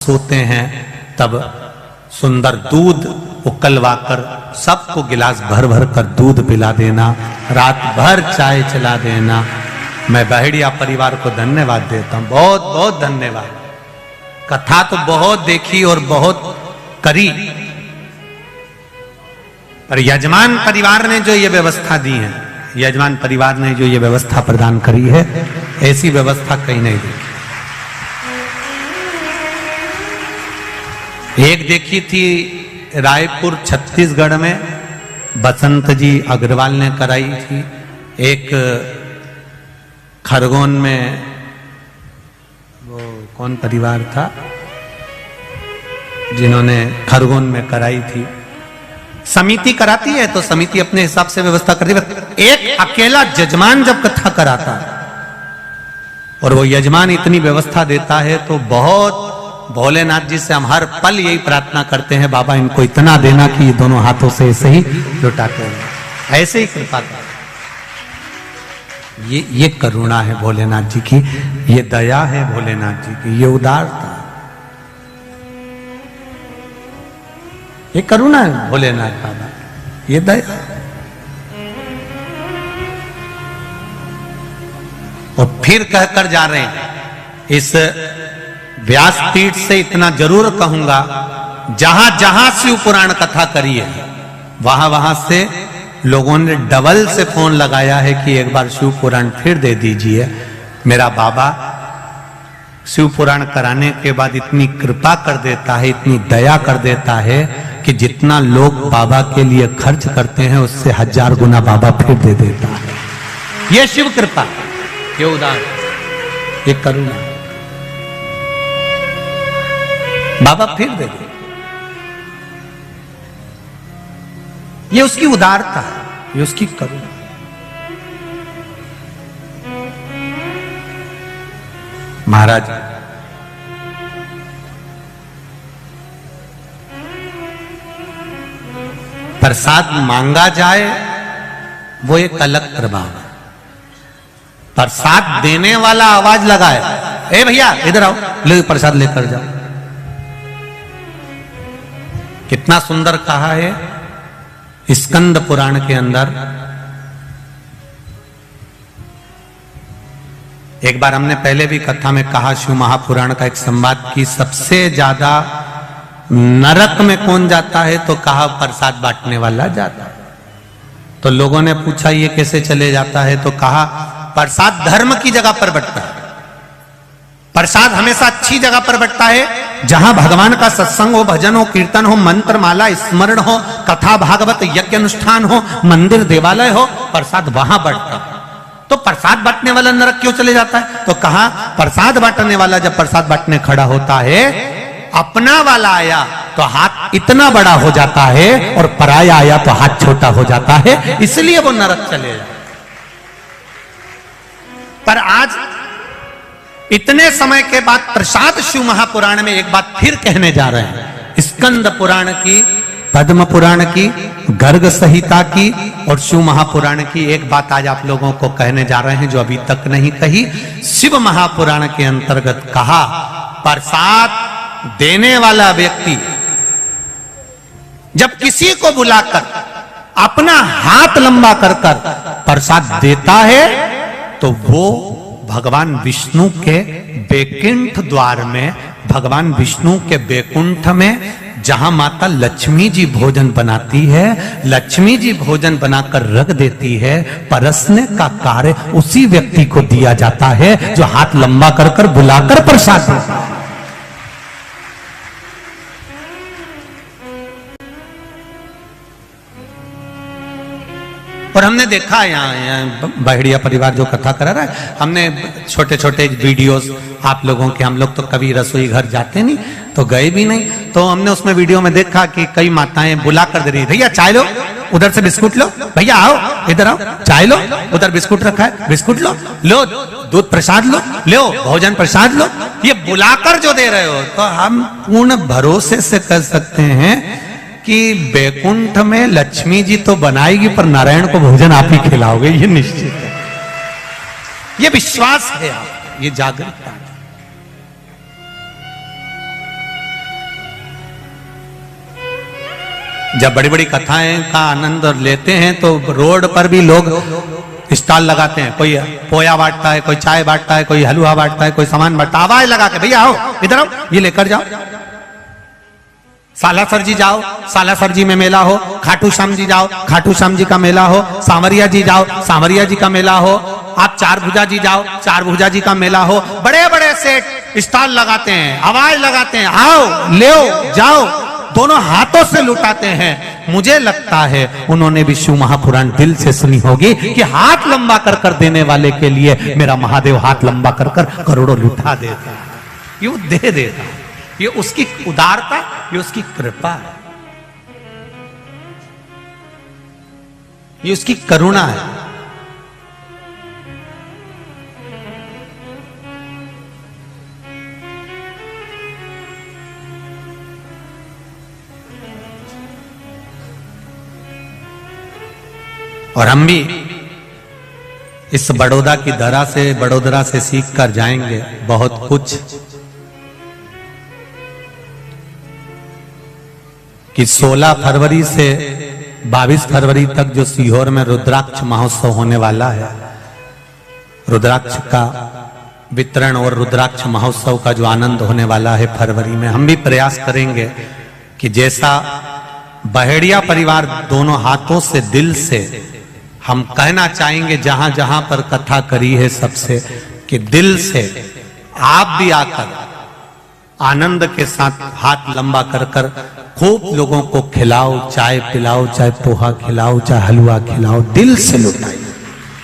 सोते हैं तब सुंदर दूध उकलवाकर सबको गिलास भर भर कर दूध पिला देना, रात भर चाय चला देना। मैं बहेड़िया परिवार को धन्यवाद देता हूं, बहुत बहुत धन्यवाद। कथा तो बहुत देखी और बहुत करी, पर यजमान परिवार ने जो ये व्यवस्था दी है, यजमान परिवार ने जो ये व्यवस्था प्रदान करी है, ऐसी व्यवस्था कहीं नहीं दी। एक देखी थी रायपुर छत्तीसगढ़ में, बसंत जी अग्रवाल ने कराई थी। एक खरगोन में, वो कौन परिवार था जिन्होंने खरगोन में कराई थी। समिति कराती है तो समिति अपने हिसाब से व्यवस्था करती है। एक अकेला यजमान जब कथा कराता और वो यजमान इतनी व्यवस्था देता है तो बहुत, भोलेनाथ जी से हम हर पल यही प्रार्थना करते हैं, बाबा इनको इतना देना कि ये दोनों हाथों से ऐसे ही लुटाते हैं, ऐसे ही कृपा कर। ये करुणा है भोलेनाथ जी की, ये दया है भोलेनाथ जी की, ये उदारता, ये करुणा है भोलेनाथ बाबा, ये दया। और फिर कहकर जा रहे हैं, इस व्यासपीठ से इतना जरूर कहूंगा, जहां जहां शिव पुराण कथा करी है वहां वहां से लोगों ने डबल से फोन लगाया है कि एक बार शिव पुराण फिर दे दीजिए। मेरा बाबा शिव पुराण कराने के बाद इतनी कृपा कर देता है, इतनी दया कर देता है कि जितना लोग बाबा के लिए खर्च करते हैं उससे 1000 गुना बाबा फिर दे देता है। ये शिव कृपा, ये उदार, ये करुणा, बाबा फिर दे दे। ये उसकी उदारता है, ये उसकी करुणा। महाराज प्रसाद मांगा जाए वो एक अलग प्रभाव है, प्रसाद देने वाला आवाज लगाए, ए भैया इधर आओ, ले प्रसाद लेकर जाओ। कितना सुंदर कहा है स्कंद पुराण के अंदर। एक बार हमने पहले भी कथा में कहा, शिव महापुराण का एक संवाद की सबसे ज्यादा नरक में कौन जाता है, तो कहा प्रसाद बांटने वाला जाता है। तो लोगों ने पूछा ये कैसे चले जाता है, तो कहा प्रसाद धर्म की जगह पर बंटता है, प्रसाद हमेशा अच्छी जगह पर बंटता है, जहां भगवान का सत्संग हो, भजन हो, कीर्तन हो, मंत्र माला स्मरण हो, कथा भागवत यज्ञ अनुष्ठान हो, मंदिर देवालय हो, प्रसाद वहां बढ़ता है। तो प्रसाद बांटने वाला नरक क्यों चले जाता है, तो कहा प्रसाद बांटने वाला जब प्रसाद बांटने खड़ा होता है, अपना वाला आया तो हाथ इतना बड़ा हो जाता है और पराया आया तो हाथ छोटा हो जाता है, इसलिए वो नरक चले जाता। पर आज इतने समय के बाद प्रसाद शिव महापुराण में एक बात फिर कहने जा रहे हैं, स्कंद पुराण की, पद्म पुराण की, गर्ग संहिता की और शिव महापुराण की एक बात आज आप लोगों को कहने जा रहे हैं जो अभी तक नहीं कही। शिव महापुराण के अंतर्गत कहा, प्रसाद देने वाला व्यक्ति जब किसी को बुलाकर अपना हाथ लंबा कर कर प्रसाद देता है तो वो भगवान विष्णु के बैकुंठ द्वार में, भगवान विष्णु के बैकुंठ में जहां माता लक्ष्मी जी भोजन बनाती है, लक्ष्मी जी भोजन बनाकर रख देती है, परसने का कार्य उसी व्यक्ति को दिया जाता है जो हाथ लंबा कर कर बुलाकर प्रसाद देता है। और हमने देखा यहाँ बहेड़िया परिवार जो कथा करा रहा है, हमने छोटे छोटे वीडियोस आप लोगों के, हम लोग तो कभी रसोई घर जाते नहीं तो गए भी नहीं, तो हमने उसमें वीडियो में देखा कि कई माताएं बुला कर दे रही, भैया चाय लो, उधर से बिस्कुट लो, भैया आओ इधर आओ, चाय लो, उधर बिस्कुट रखा है, बिस्कुट लो, लो दूध प्रसाद लो भोजन प्रसाद लो। ये बुलाकर जो दे रहे हो, तो हम पूर्ण भरोसे से कह सकते हैं कि बैकुंठ में लक्ष्मी जी तो बनाएगी पर नारायण को भोजन आप ही खिलाओगे, ये निश्चित है, ये विश्वास है, आप ये जागरूकता। जब बड़ी बड़ी कथाएं का आनंद लेते हैं तो रोड पर भी लोग स्टॉल लगाते हैं, कोई पोया बांटता है, कोई चाय बांटता है, कोई हलवा बांटता है, कोई सामान बांटता है, आवाज लगा के भैया आओ इधर आओ ये लेकर जाओ। सालासर जी जाओ, सालासर जी में मेला हो, खाटू श्याम जी जाओ, खाटू श्याम जी का मेला हो, सांवरिया जी जाओ, सांवरिया जी का मेला हो, आप चार भुजा जी जाओ, चार भुजा जी का मेला हो। बड़े बड़े सेठ स्टॉल लगाते हैं, आवाज लगाते हैं, आओ ले जाओ, दोनों हाथों से लुटाते हैं। मुझे लगता है उन्होंने भी शिव महापुराण दिल से सुनी होगी कि हाथ लंबा कर कर देने वाले के लिए मेरा महादेव हाथ लंबा कर कर करोड़ों लुटा देता है, ये दे देता, ये उसकी उदारता, ये उसकी कृपा है, ये उसकी करुणा है। और हम भी इस बड़ोदरा से सीख कर जाएंगे बहुत कुछ, कि 16 फरवरी से 22 फरवरी तक जो सीहोर में रुद्राक्ष महोत्सव होने वाला है, रुद्राक्ष का वितरण और रुद्राक्ष महोत्सव का जो आनंद होने वाला है फरवरी में, हम भी प्रयास करेंगे कि जैसा बहेड़िया परिवार दोनों हाथों से दिल से हम कहना चाहेंगे जहां जहां पर कथा करी है सबसे, कि दिल से आप भी आकर आनंद के साथ हाथ लंबा कर कर खूब लोगों को खिलाओ, चाय पिलाओ, चाहे पोहा खिलाओ, चाहे हलवा खिलाओ, दिल से लुटाइए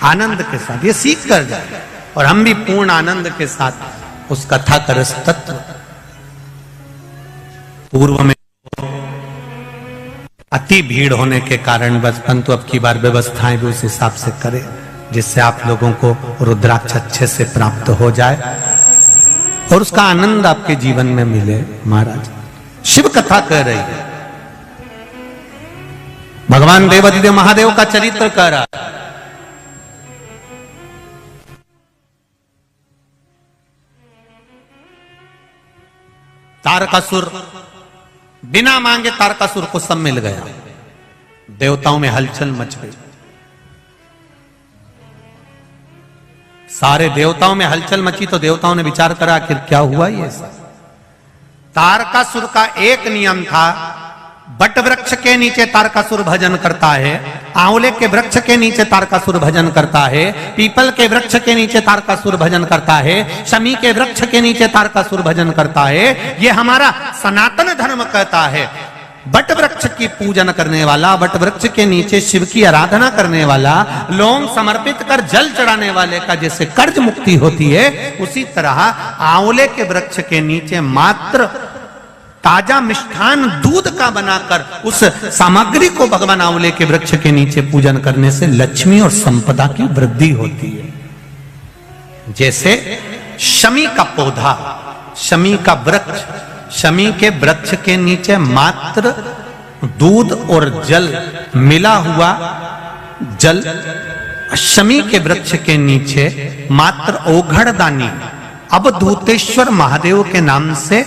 आनंद के साथ, ये सीख कर जाए। और हम भी पूर्ण आनंद के साथ उस कथा का रस तत्व पूर्व में अति भीड़ होने के कारण बस, परंतु अब की बार व्यवस्थाएं भी उस हिसाब से करें जिससे आप लोगों को रुद्राक्ष अच्छे से प्राप्त हो जाए और उसका आनंद आपके जीवन में मिले। महाराज शिव कथा कह रही है, भगवान देवाधिदेव महादेव का चरित्र कह रहा है। तारकासुर बिना मांगे तारकासुर को सब मिल गया, देवताओं में हलचल मच गई, सारे देवताओं में हलचल मची तो देवताओं ने विचार करा आखिर क्या हुआ ये सब। तारकासुर का एक नियम था, बट वृक्ष के नीचे तारकासुर भजन करता है, आंवले के वृक्ष के नीचे तारकासुर भजन करता है, पीपल के वृक्ष के नीचे तारकासुर भजन करता है, शमी के वृक्ष के नीचे तारकासुर भजन करता है। ये हमारा सनातन धर्म कहता है, बट वृक्ष की पूजन करने वाला, बट वृक्ष के नीचे शिव की आराधना करने वाला, लौंग समर्पित कर जल चढ़ाने वाले का जैसे कर्ज मुक्ति होती है, उसी तरह आंवले के वृक्ष के नीचे मात्र ताजा मिष्ठान दूध का बनाकर उस सामग्री को भगवान आंवले के वृक्ष के नीचे पूजन करने से लक्ष्मी और संपदा की वृद्धि होती है। जैसे शमी का पौधा, शमी का वृक्ष, शमी के वृक्ष के नीचे मात्र दूध और जल मिला हुआ जल, शमी के वृक्ष के नीचे मात्र ओघड़दानी अवधूतेश्वर महादेव के नाम से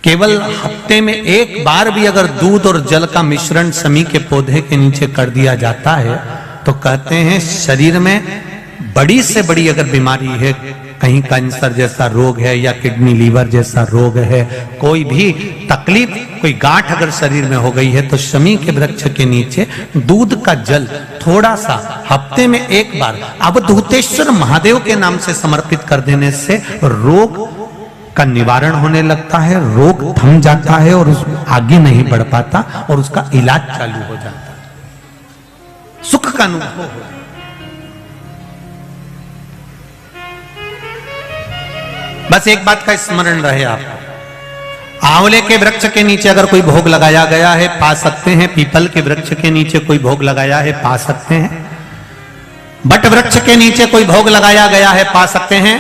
केवल हफ्ते में एक बार भी अगर दूध और जल का मिश्रण शमी के पौधे के नीचे कर दिया जाता है तो कहते हैं शरीर में बड़ी से बड़ी अगर बीमारी है, कहीं कैंसर जैसा रोग है या किडनी लीवर जैसा रोग है, कोई भी तकलीफ, कोई गांठ अगर शरीर में हो गई है तो शमी के वृक्ष के नीचे दूध का जल थोड़ा सा हफ्ते में एक बार अवधूतेश्वर महादेव के नाम से समर्पित कर देने से रोग का निवारण होने लगता है, रोग थम जाता है और उस आगे नहीं बढ़ पाता और उसका इलाज चालू हो जाता है, सुख का अनुभव हो। बस एक बात का स्मरण रहे आपको, आंवले के वृक्ष के नीचे अगर कोई भोग लगाया गया है पा सकते हैं, पीपल के वृक्ष के नीचे कोई भोग लगाया है पा सकते हैं, बट वृक्ष के नीचे कोई भोग लगाया गया है पा सकते हैं।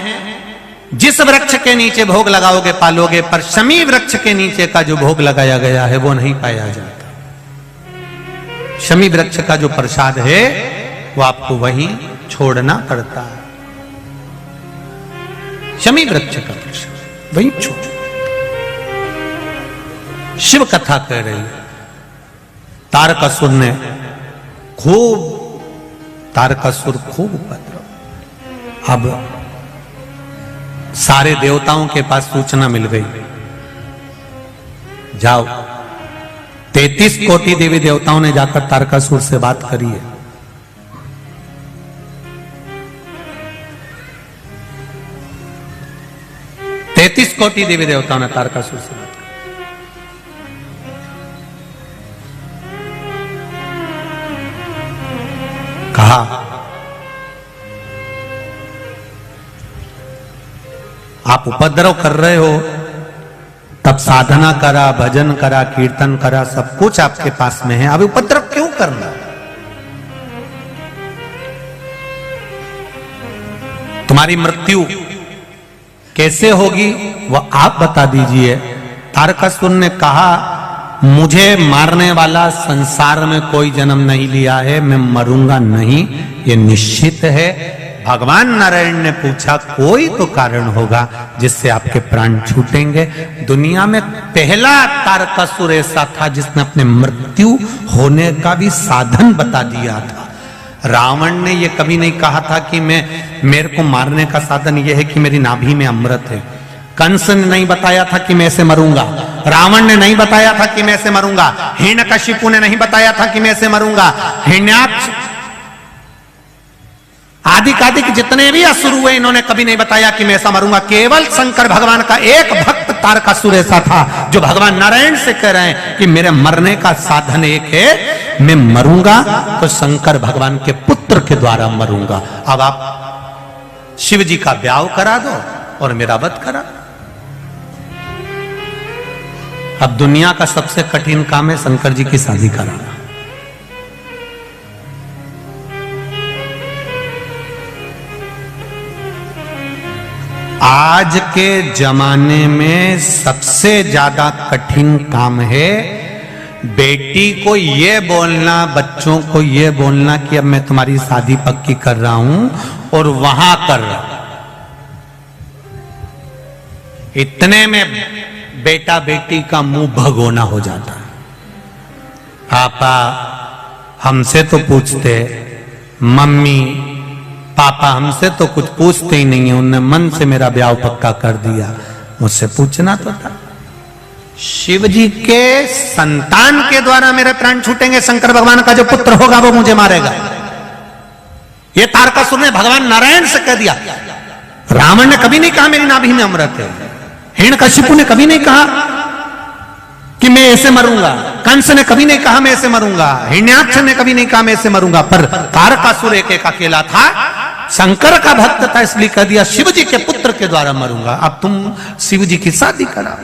जिस वृक्ष के नीचे भोग लगाओगे पालोगे, पर शमी वृक्ष के नीचे का जो भोग लगाया गया है वो नहीं पाया जाता। शमी वृक्ष का जो प्रसाद है वो आपको वहीं छोड़ना पड़ता है, शमी वृक्ष का प्रसाद वहीं छोड़। शिव कथा कह रही है, तारकासुर ने तारकासुर खूब उपद्रव। अब सारे देवताओं के पास सूचना मिल गई, जाओ 33 कोटि देवी देवताओं ने जाकर तारकासुर से बात करी है। तैतीस कोटि देवी देवताओं ने तारकासुर से बात करी। कहा आप उपद्रव कर रहे हो, तब साधना करा, भजन करा, कीर्तन करा, सब कुछ आपके पास में है, अभी उपद्रव क्यों करना? तुम्हारी मृत्यु कैसे होगी वह आप बता दीजिए। तारकासुर ने कहा मुझे मारने वाला संसार में कोई जन्म नहीं लिया है, मैं मरूंगा नहीं, ये निश्चित है। भगवान नारायण ने पूछा कोई तो कारण होगा जिससे आपके प्राण छूटेंगे। दुनिया में पहला तारकासुर ऐसा था जिसने अपने मृत्यु होने का भी साधन बता दिया था। रावण ने यह कभी नहीं कहा था कि मेरे को मारने का साधन यह है कि मेरी नाभि में अमृत है। कंस ने नहीं बताया था कि मैं ऐसे मरूंगा, रावण ने नहीं बताया था कि मैं ऐसे मरूंगा, हिरण्यकशिपु ने नहीं बताया था कि मैं ऐसे मरूंगा, हिरण्याक्ष आदि जितने भी असुर हुए इन्होंने कभी नहीं बताया कि मैं ऐसा मरूंगा। केवल शंकर भगवान का एक भक्त तारकासुर ऐसा था जो भगवान नारायण से कह रहे हैं कि मेरे मरने का साधन एक है, मैं मरूंगा तो शंकर भगवान के पुत्र के द्वारा मरूंगा। अब आप शिव जी का ब्याह करा दो और मेरा वध करा। अब दुनिया का सबसे कठिन काम है शंकर जी की शादी कराना। आज के जमाने में सबसे ज्यादा कठिन काम है बेटी को ये बोलना, बच्चों को ये बोलना कि अब मैं तुम्हारी शादी पक्की कर रहा हूं और वहां कर रहा हूं। इतने में बेटा बेटी का मुंह भगोना हो जाता है। पापा हमसे तो पूछते, मम्मी पापा हमसे तो कुछ पूछते ही नहीं है, उन्होंने मन से मेरा ब्याह पक्का कर दिया, मुझसे पूछना तो था। शिव जी के संतान के द्वारा मेरे प्राण छूटेंगे, शंकर भगवान का जो पुत्र होगा वो मुझे मारेगा, ये तारकासुर ने भगवान नारायण से कह दिया। रावण ने कभी नहीं कहा मेरी नाभि में अमृत है, हिरण्यकशिपु ने कभी नहीं कहा कि मैं ऐसे मरूंगा, कंस ने कभी नहीं कहा मैं ऐसे मरूंगा, हिरण्याक्ष ने कभी नहीं कहा मैं ऐसे मरूंगा, पर तारकासुर एक अकेला था, शंकर का भक्त था, इसलिए कह दिया शिव जी के पुत्र के द्वारा मरूंगा। अब तुम शिव जी की शादी कराओ।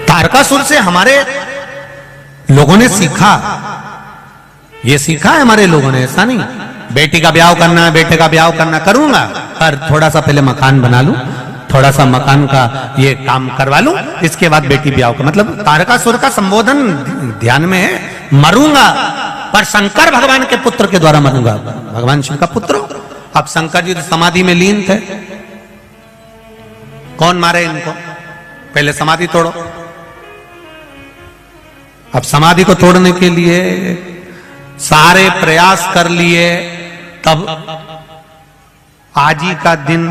तारकासुर से हमारे लोगों ने सीखा, ये सीखा है हमारे लोगों ने, ऐसा नहीं बेटी का ब्याह करना है, बेटे का ब्याह करना, करूंगा पर थोड़ा सा पहले मकान बना लूं, थोड़ा सा मकान का ये काम करवा लूं, इसके बाद बेटी ब्याह का। मतलब तारकासुर का संबोधन ध्यान में है, मरूंगा पर शंकर भगवान के पुत्र के द्वारा मरूंगा, भगवान शिव का पुत्र। अब शंकर जी तो समाधि में लीन थे, कौन मारे इनको? पहले समाधि तोड़ो। अब समाधि को तोड़ने के लिए सारे प्रयास कर लिए, तब आज ही का दिन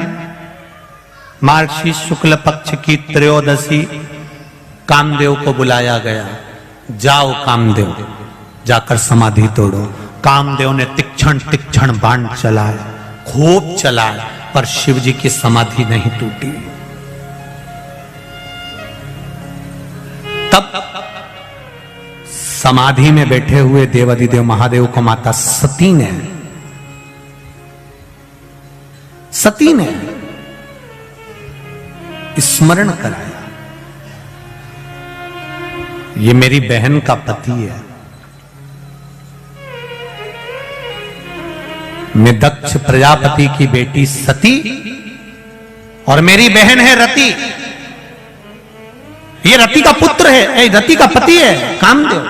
मार्गशीर्ष शुक्ल पक्ष की त्रयोदशी कामदेव को बुलाया गया, जाओ कामदेव जाकर समाधि तोड़ो। कामदेव ने तीक्ष्ण तीक्ष्ण बाण चलाए, खूब चलाए, पर शिव जी की समाधि नहीं टूटी। तब समाधि में बैठे हुए देवाधिदेव महादेव को माता सती ने स्मरण कराया, ये मेरी बहन का पति है, मैं दक्ष प्रजापति की बेटी सती और मेरी बहन है रति, ये रति का पुत्र है, रति का पति है कामदेव।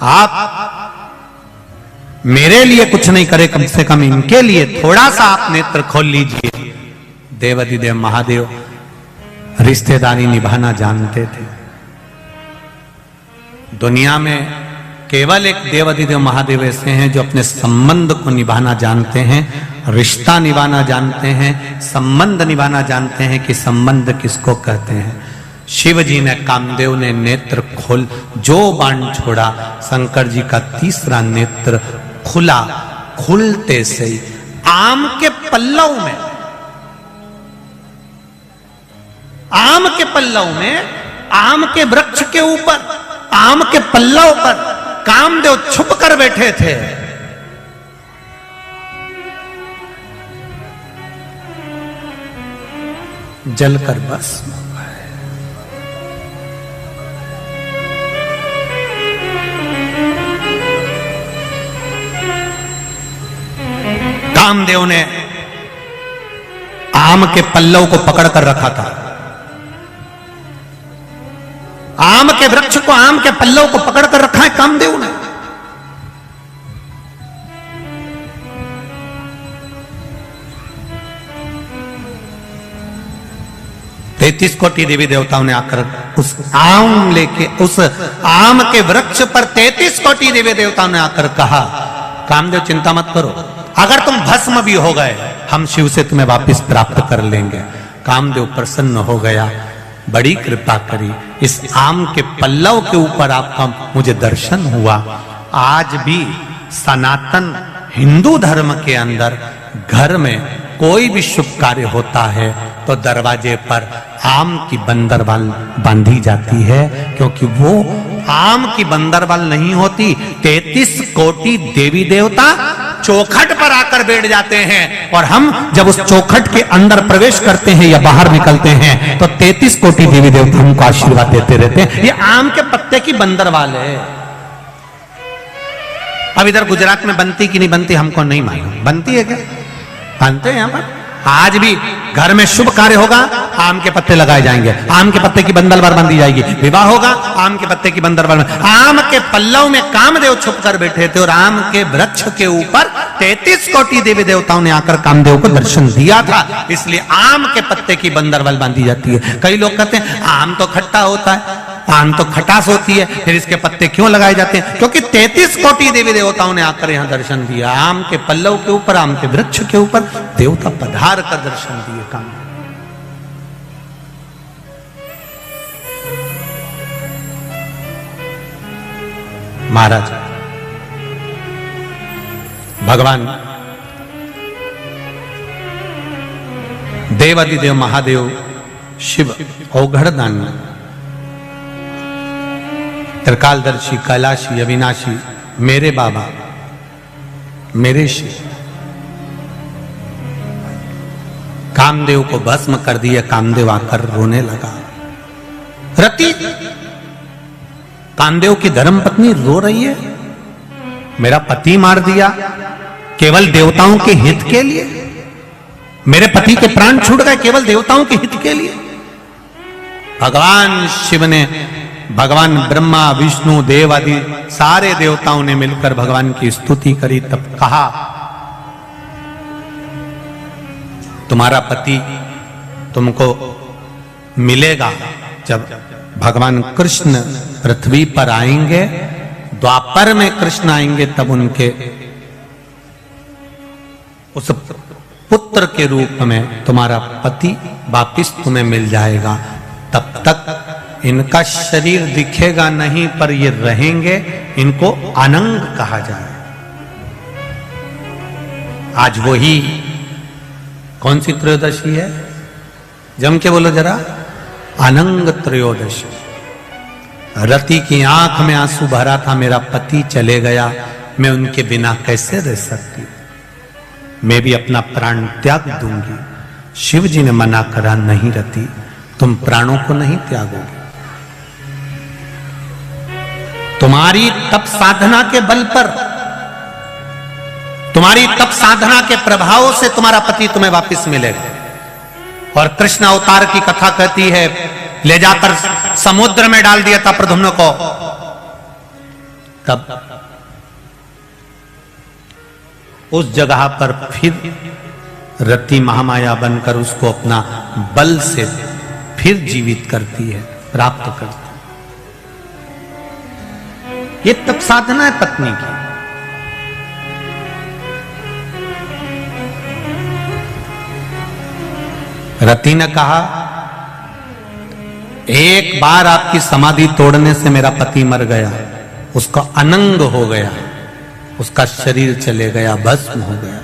आप मेरे लिए कुछ नहीं करे, कम से कम इनके लिए थोड़ा सा आप नेत्र खोल लीजिए। देवाधिदेव महादेव रिश्तेदारी निभाना जानते थे। दुनिया में केवल एक देवाधिदेव महादेव ऐसे हैं जो अपने संबंध को निभाना जानते हैं, रिश्ता निभाना जानते हैं, संबंध निभाना जानते हैं कि संबंध किसको कहते हैं। शिव जी ने, कामदेव ने नेत्र खोल, जो बाण छोड़ा, शंकर जी का तीसरा नेत्र खुला। खुलते से ही आम के पल्लव में, आम के पल्लव में, आम के वृक्ष के ऊपर, आम के पल्लव पर कामदेव छुप कर बैठे थे। जलकर बस कामदेव ने आम के पल्लव को पकड़ कर रखा था। आम के वृक्ष को, आम के पल्लव को पकड़ कर रखा है कामदेव ने। तैतीस कोटि देवी देवताओं ने आकर उस आम लेके, उस आम के वृक्ष पर 33 कोटि देवी देवताओं ने आकर कहा, कामदेव चिंता मत करो, अगर तुम भस्म भी हो गए हम शिव से तुम्हें वापस प्राप्त कर लेंगे। कामदेव प्रसन्न हो गया, बड़ी कृपा करी, इस आम के पल्लव के ऊपर आपका मुझे दर्शन हुआ। आज भी सनातन हिंदू धर्म के अंदर घर में कोई भी शुभ कार्य होता है तो दरवाजे पर आम की बंदरबाल बांधी जाती है, क्योंकि वो आम की बंदरबाल नहीं होती, 33 कोटि देवी देवता चौखट पर आकर बैठ जाते हैं, और हम जब उस चौखट के अंदर प्रवेश करते हैं या बाहर निकलते हैं तो 33 कोटि देवी देवता हमको आशीर्वाद देते रहते हैं। ये आम के पत्ते की बंदरबाल है। अब इधर गुजरात में बनती कि नहीं बनती हमको नहीं मालूम, बनती है क्या? बनते हैं यहां पर। आज भी घर में शुभ कार्य होगा, आम के पत्ते लगाए जाएंगे, आम के पत्ते की बंदरबाल बांधी जाएगी। विवाह होगा, आम के पत्ते की बंदरबाल। आम के पल्लव में कामदेव छुप कर बैठे थे और आम के वृक्ष के ऊपर 33 कोटि देवी देवताओं ने आकर कामदेव को दर्शन दिया था, इसलिए आम के पत्ते की बंदरबाल बांधी जाती है। कई लोग कहते हैं आम तो खट्टा होता है, आम तो खटास होती है, फिर इसके पत्ते क्यों लगाए जाते हैं? क्योंकि 33 कोटि देवी देवताओं ने आकर यहां दर्शन दिया। आम के पल्लव के ऊपर, आम के वृक्ष के ऊपर देवता पधार कर दर्शन दिए। काम महाराज भगवान देवाधिदेव महादेव शिव औघड़दान, त्रिकालदर्शी, कैलाशी, अविनाशी, मेरे बाबा, मेरे शिव, कामदेव को भस्म कर दिया। कामदेव आकर रोने लगा। रति, कामदेव की धर्मपत्नी रो रही है, मेरा पति मार दिया केवल देवताओं के हित के लिए, मेरे पति के प्राण छूट गए केवल देवताओं के हित के लिए। भगवान शिव ने, भगवान ब्रह्मा, विष्णु, देव आदि सारे देवताओं ने मिलकर भगवान की स्तुति करी। तब कहा तुम्हारा पति तुमको मिलेगा जब भगवान कृष्ण पृथ्वी पर आएंगे, द्वापर में कृष्ण आएंगे, तब उनके उस पुत्र के रूप में तुम्हारा पति वापिस तुम्हें मिल जाएगा। तब तक इनका शरीर दिखेगा नहीं, पर ये रहेंगे, इनको अनंग कहा जाए। आज वही कौन सी त्रयोदशी है? जम के बोलो जरा, अनंग त्रयोदशी। रति की आंख में आंसू भरा था, मेरा पति चले गया, मैं उनके बिना कैसे रह सकती, मैं भी अपना प्राण त्याग दूंगी। शिव जी ने मना करा, नहीं रति, तुम प्राणों को नहीं त्यागोगे। तुम्हारी तप साधना के बल पर, तुम्हारी तप साधना के प्रभाव से तुम्हारा पति तुम्हें वापस मिलेगा। और कृष्ण अवतार की कथा कहती है, ले जाकर समुद्र में डाल दिया था प्रद्युम्न को, तब उस जगह पर फिर रति महामाया बनकर उसको अपना बल से फिर जीवित करती है, प्राप्त करती है। ये तब साधना है पत्नी की। रति ने कहा, एक बार आपकी समाधि तोड़ने से मेरा पति मर गया, उसका अनंग हो गया, उसका शरीर चले गया, भस्म हो गया।